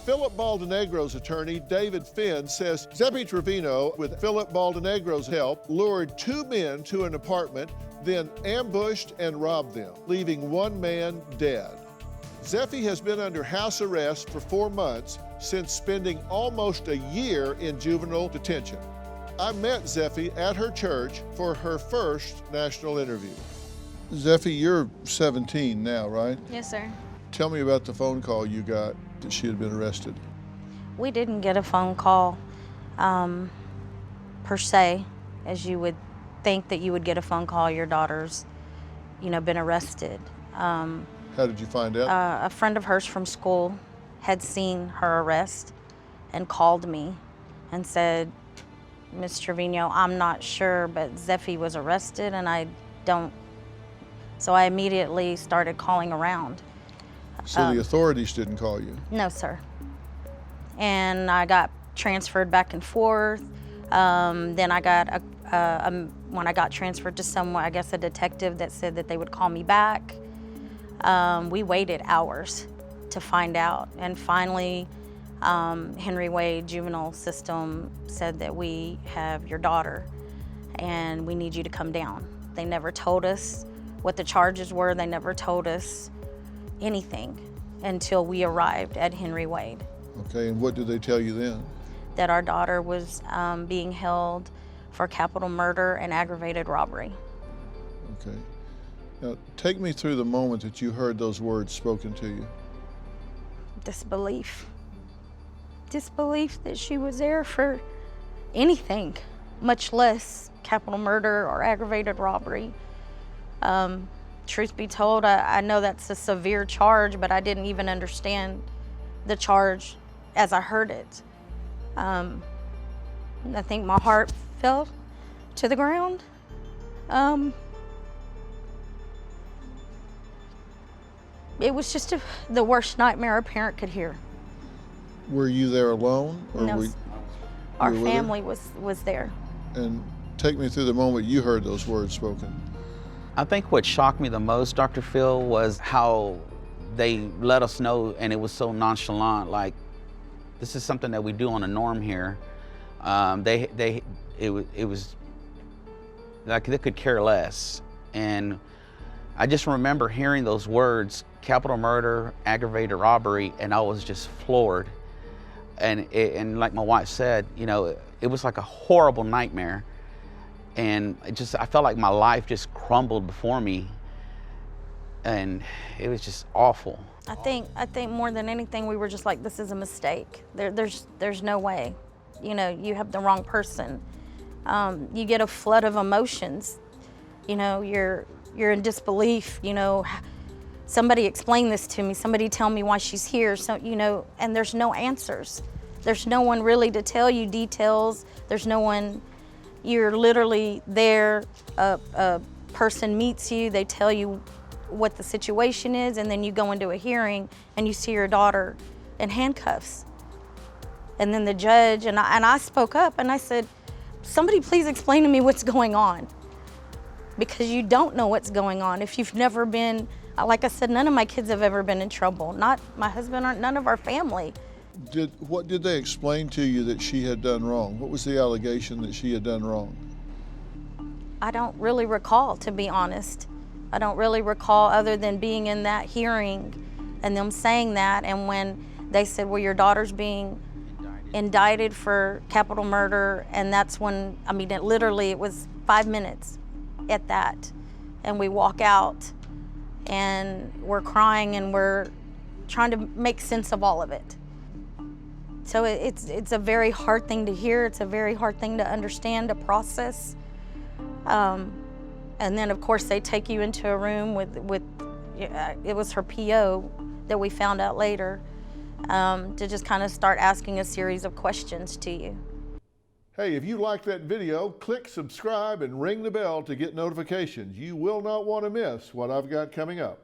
Philip Baldenegro's attorney, David Finn, says Zephi Trevino, with Philip Baldenegro's help, lured 2 men to an apartment, then ambushed and robbed them, leaving 1 man dead. Zephi has been under house arrest for 4 months since spending almost a year in juvenile detention. I met Zephi at her church for her first national interview. Zephi, you're 17 now, right? Yes, sir. Tell me about the phone call you got that she had been arrested. We didn't get a phone call per se, as you would think that you would get a phone call, your daughter's, been arrested. How did you find out? A friend of hers from school had seen her arrest and called me and said, Ms. Trevino, I'm not sure, but Zephi was arrested and I don't. So I immediately started calling around. So the authorities didn't call you? No, sir. And I got transferred back and forth. Then I got, when I got transferred to someone, I guess a detective that said that they would call me back. We waited hours to find out. And finally, Henry Wade Juvenile System said that we have your daughter and we need you to come down. They never told us what the charges were. They never told us anything until we arrived at Henry Wade. Okay, and what did they tell you then? That our daughter was being held for capital murder and aggravated robbery. Okay. Now, take me through the moment that you heard those words spoken to you. Disbelief. Disbelief that she was there for anything, much less capital murder or aggravated robbery. Truth be told, I know that's a severe charge, but I didn't even understand the charge as I heard it. I think my heart fell to the ground. It was just the worst nightmare a parent could hear. Were you there alone? Or No, our family was there. And take me through the moment you heard those words spoken. I think what shocked me the most, Dr. Phil, was how they let us know, and it was so nonchalant, like, this is something that we do on a norm here. It was like they could care less. And I just remember hearing those words, capital murder, aggravated robbery, and I was just floored. And like my wife said, it was like a horrible nightmare. And I felt like my life just crumbled before me, and it was just awful. I think more than anything, we were just like, this is a mistake. There's no way. You have the wrong person. You get a flood of emotions. You're in disbelief. Somebody explain this to me. Somebody tell me why she's here. So and there's no answers. There's no one really to tell you details. There's no one. You're literally there, a person meets you, they tell you what the situation is, and then you go into a hearing and you see your daughter in handcuffs. And then the judge, and I spoke up and I said, somebody please explain to me what's going on. Because you don't know what's going on. If you've never been, like I said, none of my kids have ever been in trouble. Not my husband, or none of our family. What did they explain to you that she had done wrong? What was the allegation that she had done wrong? I don't really recall, to be honest. I don't really recall, other than being in that hearing and them saying that. And when they said, well, your daughter's being indicted for capital murder, and that's when, it was 5 minutes at that. And we walk out and we're crying and we're trying to make sense of all of it. So it's a very hard thing to hear. It's a very hard thing to understand, to process. And then of course they take you into a room with it was her PO that we found out later, to just kind of start asking a series of questions to you. Hey, if you liked that video, click subscribe and ring the bell to get notifications. You will not want to miss what I've got coming up.